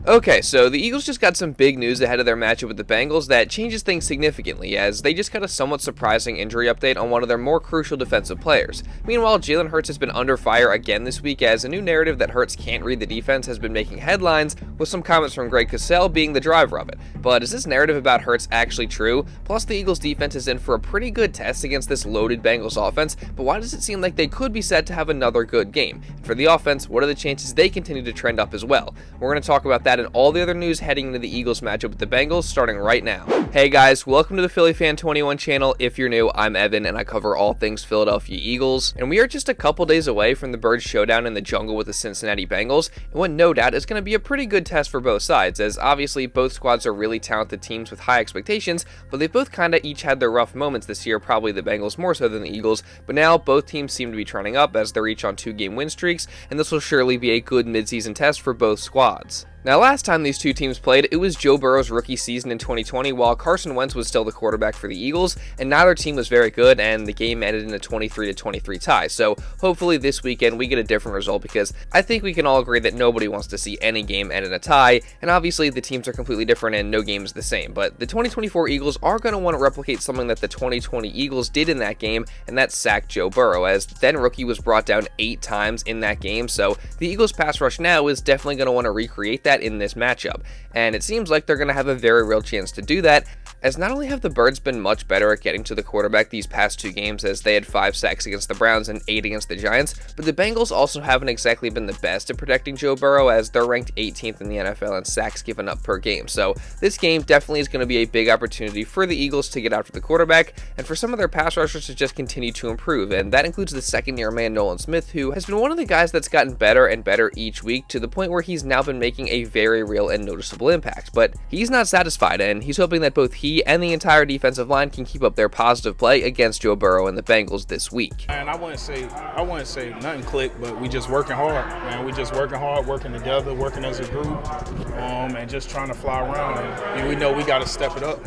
Okay, so the Eagles just got some big news ahead of their matchup with the Bengals that changes things significantly, as they just got a somewhat surprising injury update on one of their more crucial defensive players. Meanwhile, Jalen Hurts has been under fire again this week, as a new narrative that Hurts can't read the defense has been making headlines, with some comments from Greg Cosell being the driver of it. But is this narrative about Hurts actually true? Plus, the Eagles defense is in for a pretty good test against this loaded Bengals offense, but why does it seem like they could be set to have another good game? And for the offense, what are the chances they continue to trend up as well? We're going to talk about that and all the other news heading into the Eagles matchup with the Bengals starting right now. Hey guys, welcome to the Philly Fan 21 channel. If you're new, I'm Evan and I cover all things Philadelphia Eagles. And we are just a couple days away from the Birds showdown in the jungle with the Cincinnati Bengals, and what no doubt is going to be a pretty good test for both sides, as obviously both squads are really talented teams with high expectations, but they both kind of each had their rough moments this year, probably the Bengals more so than the Eagles, but now both teams seem to be trending up as they're each on 2-game win streaks, and this will surely be a good midseason test for both squads. Now, last time these two teams played, it was Joe Burrow's rookie season in 2020, while Carson Wentz was still the quarterback for the Eagles, and neither team was very good, and the game ended in a 23-23 tie. So hopefully this weekend we get a different result, because I think we can all agree that nobody wants to see any game end in a tie, and obviously the teams are completely different and no game is the same. But the 2024 Eagles are going to want to replicate something that the 2020 Eagles did in that game, and that's sack Joe Burrow, as then rookie was brought down 8 times in that game. So the Eagles pass rush now is definitely going to want to recreate that in this matchup, and it seems like they're going to have a very real chance to do that, as not only have the Birds been much better at getting to the quarterback these past 2 games, as they had 5 sacks against the Browns and 8 against the Giants, but the Bengals also haven't exactly been the best at protecting Joe Burrow, as they're ranked 18th in the NFL in sacks given up per game. So this game definitely is going to be a big opportunity for the Eagles to get after the quarterback, and for some of their pass rushers to just continue to improve, and that includes the second-year man Nolan Smith, who has been one of the guys that's gotten better and better each week, to the point where he's now been making a very real and noticeable impact. But he's not satisfied, and he's hoping that both he and the entire defensive line can keep up their positive play against Joe Burrow and the Bengals this week. And I wouldn't say nothing clicked, but we just working hard, man. We just working hard, working together, working as a group, and just trying to fly around. And we know we got to step it up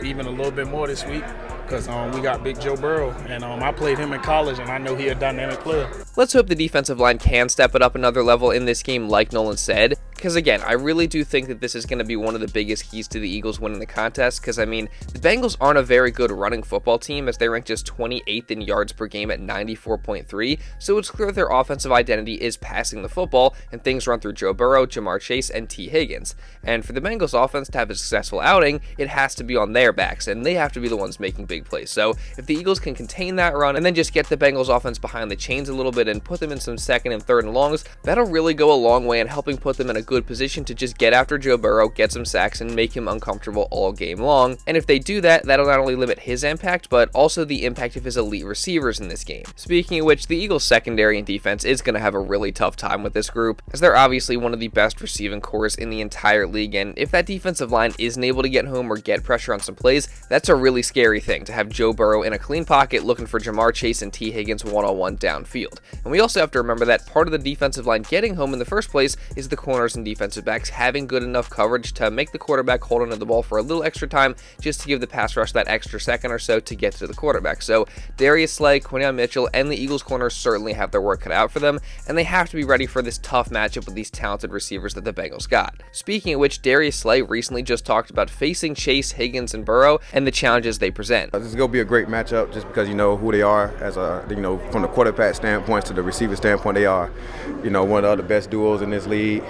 even a little bit more this week, because we got big Joe Burrow, and I played him in college, and I know he's a dynamic player. Let's hope the defensive line can step it up another level in this game, like Nolan said, because again, I really do think that this is going to be one of the biggest keys to the Eagles winning the contest, because I mean, the Bengals aren't a very good running football team, as they rank just 28th in yards per game at 94.3, so it's clear their offensive identity is passing the football, and things run through Joe Burrow, Jamar Chase, and T. Higgins. And for the Bengals offense to have a successful outing, it has to be on their backs, and they have to be the ones making big plays. So if the Eagles can contain that run and then just get the Bengals offense behind the chains a little bit and put them in some 2nd and 3rd and longs, that'll really go a long way in helping put them in a good position to just get after Joe Burrow, get some sacks, and make him uncomfortable all game long. And if they do that, that'll not only limit his impact, but also the impact of his elite receivers in this game. Speaking of which, the Eagles secondary and defense is going to have a really tough time with this group, as they're obviously one of the best receiving cores in the entire league, and if that defensive line isn't able to get home or get pressure on some plays, that's a really scary thing, to have Joe Burrow in a clean pocket looking for Jamar Chase and T. Higgins one-on-one downfield. And we also have to remember that part of the defensive line getting home in the first place is the corners and defensive backs having good enough coverage to make the quarterback hold onto the ball for a little extra time, just to give the pass rush that extra second or so to get to the quarterback. So Darius Slay, Quinyon Mitchell, and the Eagles corners certainly have their work cut out for them, and they have to be ready for this tough matchup with these talented receivers that the Bengals got. Speaking of which, Darius Slay recently just talked about facing Chase, Higgins, and Burrow and the challenges they present. This is going to be a great matchup, just because you know who they are, as from the quarterback standpoint to the receiver standpoint. They are, one of the best duos in this league.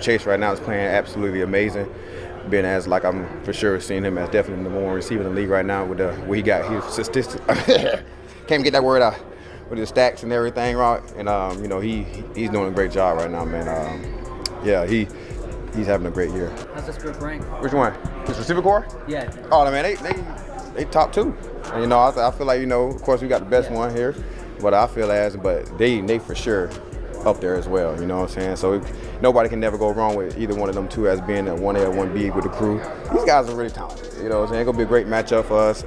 Chase right now is playing absolutely amazing, being as like I'm for sure seeing him as definitely the number 1 receiver in the league right now with what he got his statistics. Can't even get that word out with his stats and everything, right? And he's doing a great job right now, man. He's having a great year. How's this group rank? Which one? His receiver core? Yeah. Oh man, they top 2. And I feel like of course we got the best one here, but they for sure up there as well, you know what I'm saying? So nobody can never go wrong with either one of them two as being a 1A or 1B with the crew. These guys are really talented, you know what I'm saying? It's going to be a great matchup for us.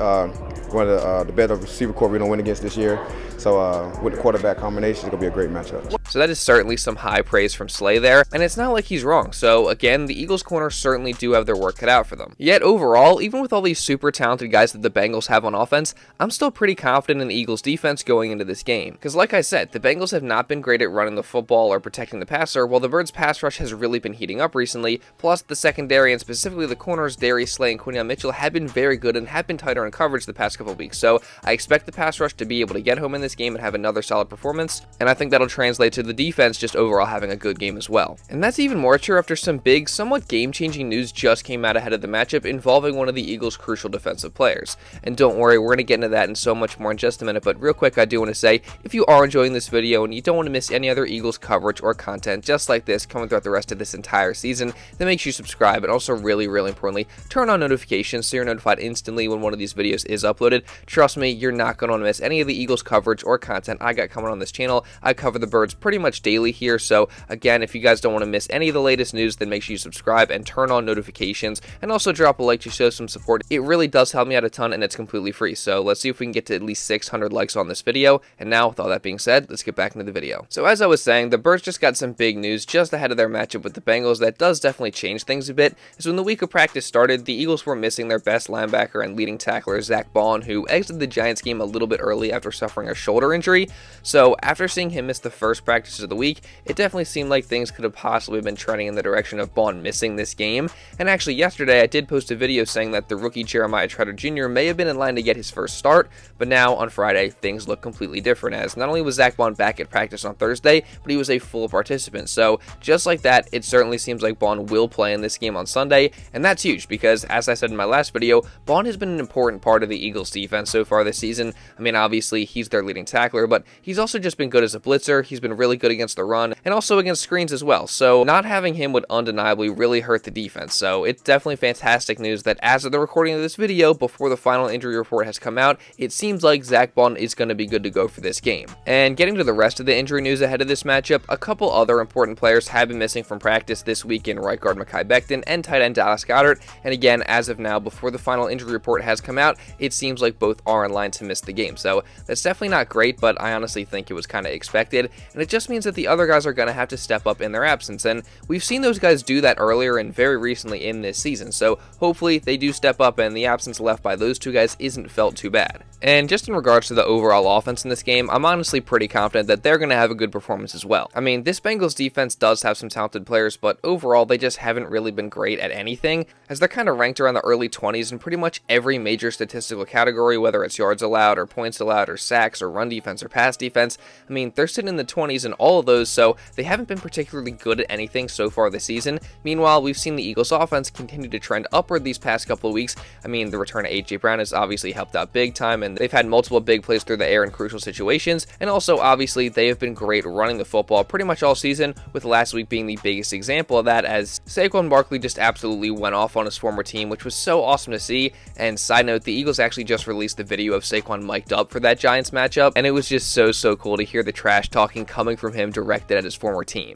One of the better receiver corps we're going to win against this year. So with the quarterback combination, it's going to be a great matchup. So that is certainly some high praise from Slay there, and it's not like he's wrong. So again, the Eagles corner certainly do have their work cut out for them. Yet overall, even with all these super talented guys that the Bengals have on offense, I'm still pretty confident in the Eagles defense going into this game. Because like I said, the Bengals have not been great at running the football or protecting the passer, while the Birds' pass rush has really been heating up recently, plus the secondary and specifically the corners Darius Slay and Quinyon Mitchell have been very good and have been tighter in coverage the past couple weeks. So I expect the pass rush to be able to get home in this game and have another solid performance, and I think that'll translate to the defense just overall having a good game as well. And that's even more true after some big, somewhat game-changing news just came out ahead of the matchup involving one of the Eagles' crucial defensive players. And don't worry, we're going to get into that and so much more in just a minute, but real quick, I do want to say, if you are enjoying this video and you don't want to miss any other Eagles coverage or content just like this coming throughout the rest of this entire season, then make sure you subscribe, and also really importantly, turn on notifications so you're notified instantly when one of these videos is uploaded. Trust me, you're not going to want to miss any of the Eagles coverage or content I got coming on this channel. I cover the Birds pretty much daily here, so again, if you guys don't want to miss any of the latest news, then make sure you subscribe and turn on notifications, and also drop a like to show some support. It really does help me out a ton, and it's completely free. So let's see if we can get to at least 600 likes on this video. And now, with all that being said, let's get back into the video. So as I was saying, the Birds just got some big news just ahead of their matchup with the Bengals that does definitely change things a bit. As when the week of practice started, the Eagles were missing their best linebacker and leading tackler, Zack Baun, who exited the Giants game a little bit early after suffering a shoulder injury. So after seeing him miss the first practices of the week, it definitely seemed like things could have possibly been trending in the direction of Baun missing this game. And actually yesterday I did post a video saying that the rookie Jeremiah Trotter Jr. may have been in line to get his first start, but now on Friday things look completely different, as not only was Zack Baun back at practice on Thursday, but he was a full participant. So just like that, it certainly seems like Baun will play in this game on Sunday, and that's huge because, as I said in my last video, Baun has been an important part of the Eagles defense so far this season. I mean, obviously he's their leading tackler, but he's also just been good as a blitzer. He's been really good against the run and also against screens as well. So not having him would undeniably really hurt the defense. So it's definitely fantastic news that as of the recording of this video, before the final injury report has come out, it seems like Zack Baun is going to be good to go for this game. And getting to the rest of the injury news ahead of this matchup, a couple other important players have been missing from practice this week in right guard Mekhi Becton and tight end Dallas Goedert. And again, as of now, before the final injury report has come out, it seems like both are in line to miss the game. So that's definitely not great, but I honestly think it was kind of expected. And it just means that the other guys are going to have to step up in their absence. And we've seen those guys do that earlier and very recently in this season. So hopefully they do step up and the absence left by those two guys isn't felt too bad. And just in regards to the overall offense in this game, I'm honestly pretty confident that they're going to have a good performance as well. I mean, this Bengals defense does have some talented players, but overall they just haven't really been great at anything, as they're kind of ranked around the early 20s in pretty much every major statistical category, whether it's yards allowed or points allowed or sacks or run defense or pass defense. I mean, they're sitting in the 20s in all of those, so they haven't been particularly good at anything so far this season. Meanwhile, we've seen the Eagles offense continue to trend upward these past couple of weeks. I mean, the return of A.J. Brown has obviously helped out big time, and they've had multiple big plays through the air in crucial situations, and also obviously they have been great running the football pretty much all season, with last week being the biggest example of that, as Saquon Barkley just absolutely went off on his former team, which was so awesome to see. And side note, the Eagles actually just released the video of Saquon mic'd up for that Giants matchup, and it was just so cool to hear the trash talking coming from him directed at his former team.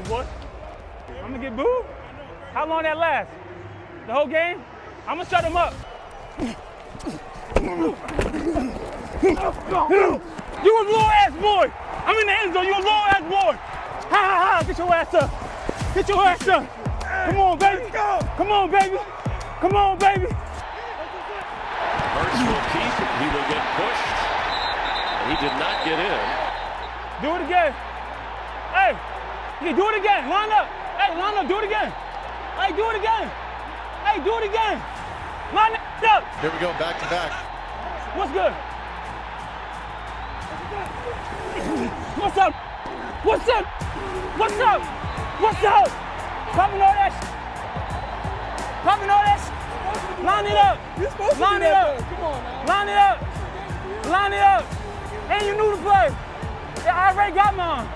Boy, I'm gonna get booed. How long that last? The whole game? I'm gonna shut him up. You a little ass boy. I'm in the end zone. You a little ass boy. Ha ha ha! Get your ass up. Get your ass up. Come on, baby. Come on, baby. Come on, baby. Hurts will keep. He will get pushed. And he did not get in. Do it again. Hey. Okay, do it again. Line up. Hey, line up. Do it again. Hey, do it again. Hey, do it again. Line it up. Here we go, back to back. What's good? What's up? What's up? What's up? What's up? Popping all that shit. Popping all that shit. Line it up. Line it up. Come on, man. Line it up. Line it up. And you knew the play. Yeah, I already got mine.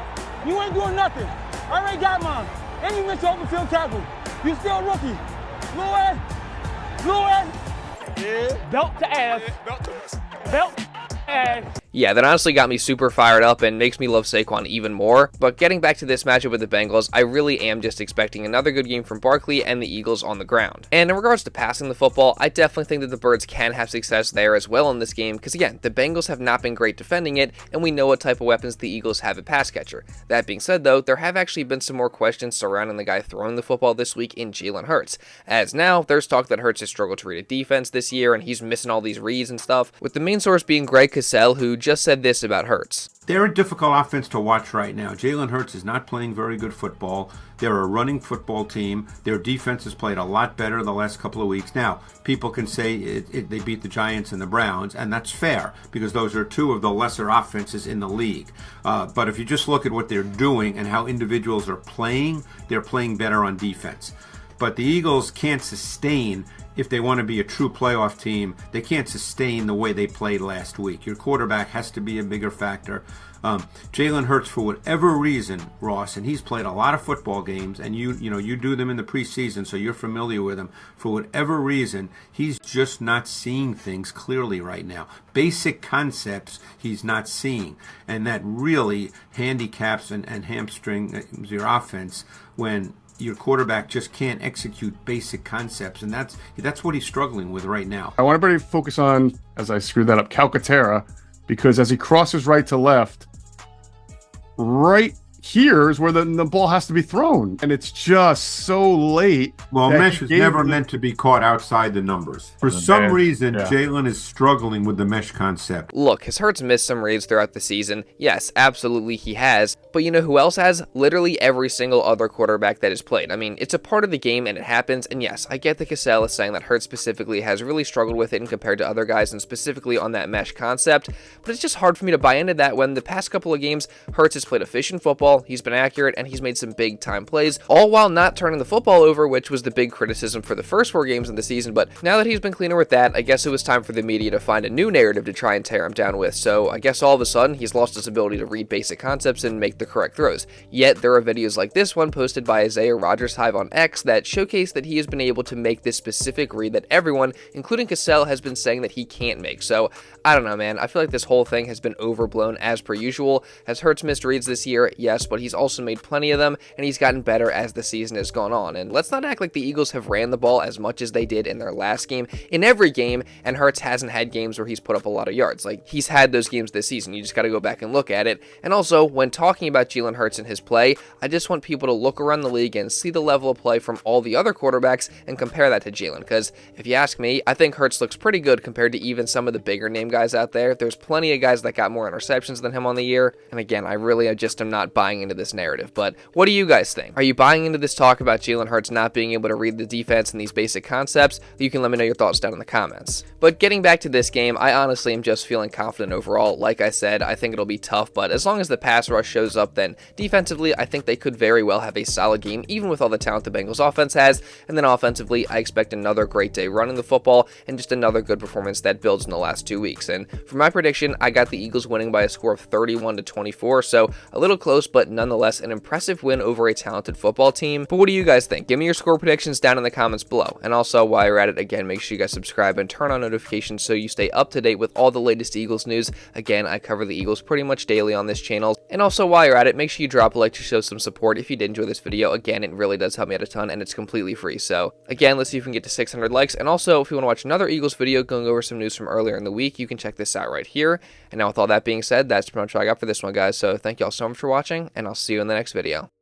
You ain't doing nothing. I already got mine. And you missed your open field tackle. You still a rookie. Little ass. Yeah. Belt to ass. Belt to ass. Yeah, that honestly got me super fired up and makes me love Saquon even more. But getting back to this matchup with the Bengals, I really am just expecting another good game from Barkley and the Eagles on the ground. And in regards to passing the football, I definitely think that the Birds can have success there as well in this game, because again, the Bengals have not been great defending it, and we know what type of weapons the Eagles have at pass catcher. That being said though, there have actually been some more questions surrounding the guy throwing the football this week in Jalen Hurts. As now, there's talk that Hurts has struggled to read a defense this year, and he's missing all these reads and stuff, with the main source being Greg Cosell, who just said this about Hurts. They're a difficult offense to watch right now. Jalen Hurts is not playing very good football. They're a running football team. Their defense has played a lot better the last couple of weeks. Now, people can say they beat the Giants and the Browns, and that's fair because those are two of the lesser offenses in the league. But if you just look at what they're doing and how individuals are playing, they're playing better on defense. But the Eagles can't sustain, if they want to be a true playoff team, they can't sustain the way they played last week. Your quarterback has to be a bigger factor. Jalen Hurts, for whatever reason, Ross, and he's played a lot of football games, and you do them in the preseason, so you're familiar with him. For whatever reason, he's just not seeing things clearly right now. Basic concepts he's not seeing, and that really handicaps and hamstrings your offense when your quarterback just can't execute basic concepts, and that's what he's struggling with right now. I want everybody to focus on, as I screwed that up, Calcaterra, because as he crosses right to left, right here is where the ball has to be thrown, and it's just so late. Well, mesh is never meant to be caught outside the numbers. For some reason, Jalen is struggling with the mesh concept. Look, has Hurts missed some reads throughout the season? Yes, absolutely he has. But you know who else has? Literally every single other quarterback that has played. I mean, it's a part of the game and it happens. And yes, I get that Cosell is saying that Hurts specifically has really struggled with it and compared to other guys and specifically on that mesh concept. But it's just hard for me to buy into that when the past couple of games, Hurts has played efficient football, he's been accurate, and he's made some big time plays, all while not turning the football over, which was the big criticism for the first 4 games of the season. But now that he's been cleaner with that, I guess it was time for the media to find a new narrative to try and tear him down with. So I guess all of a sudden he's lost his ability to read basic concepts and make the correct throws. Yet there are videos like this one posted by Isaiah Rodgers Hive on X that showcase that he has been able to make this specific read that everyone, including Cosell, has been saying that he can't make. So I don't know, man. I feel like this whole thing has been overblown as per usual. Has Hurts missed reads this year? Yes, but he's also made plenty of them, and he's gotten better as the season has gone on. And let's not act like the Eagles have ran the ball as much as they did in their last game in every game, and Hurts hasn't had games where he's put up a lot of yards. Like, he's had those games this season. You just got to go back and look at it. And also, when talking about Jalen Hurts and his play, I just want people to look around the league and see the level of play from all the other quarterbacks and compare that to Jalen, because if you ask me, I think Hurts looks pretty good compared to even some of the bigger name guys out there. There's plenty of guys that got more interceptions than him on the year, and again, I just am not buying into this narrative. But what do you guys think? Are you buying into this talk about Jalen Hurts not being able to read the defense and these basic concepts? You can let me know your thoughts down in the comments. But getting back to this game, I honestly am just feeling confident overall. Like I said, I think it'll be tough, but as long as the pass rush shows up, then defensively, I think they could very well have a solid game, even with all the talent the Bengals offense has. And then offensively, I expect another great day running the football and just another good performance that builds in the last 2 weeks. And for my prediction, I got the Eagles winning by a score of 31-24, so a little close, but nonetheless an impressive win over a talented football team. But what do you guys think? Give me your score predictions down in the comments below. And also, while you're at it, again, make sure you guys subscribe and turn on notifications so you stay up to date with all the latest Eagles news. Again, I cover the Eagles pretty much daily on this channel. And also, while you're at it, make sure you drop a like to show some support if you did enjoy this video. Again, it really does help me out a ton, and it's completely free. So again, let's see if we can get to 600 likes. And also, if you want to watch another Eagles video going over some news from earlier in the week, you can check this out right here. And now with all that being said, that's pretty much all I got for this one, guys. So thank you all so much for watching, and I'll see you in the next video.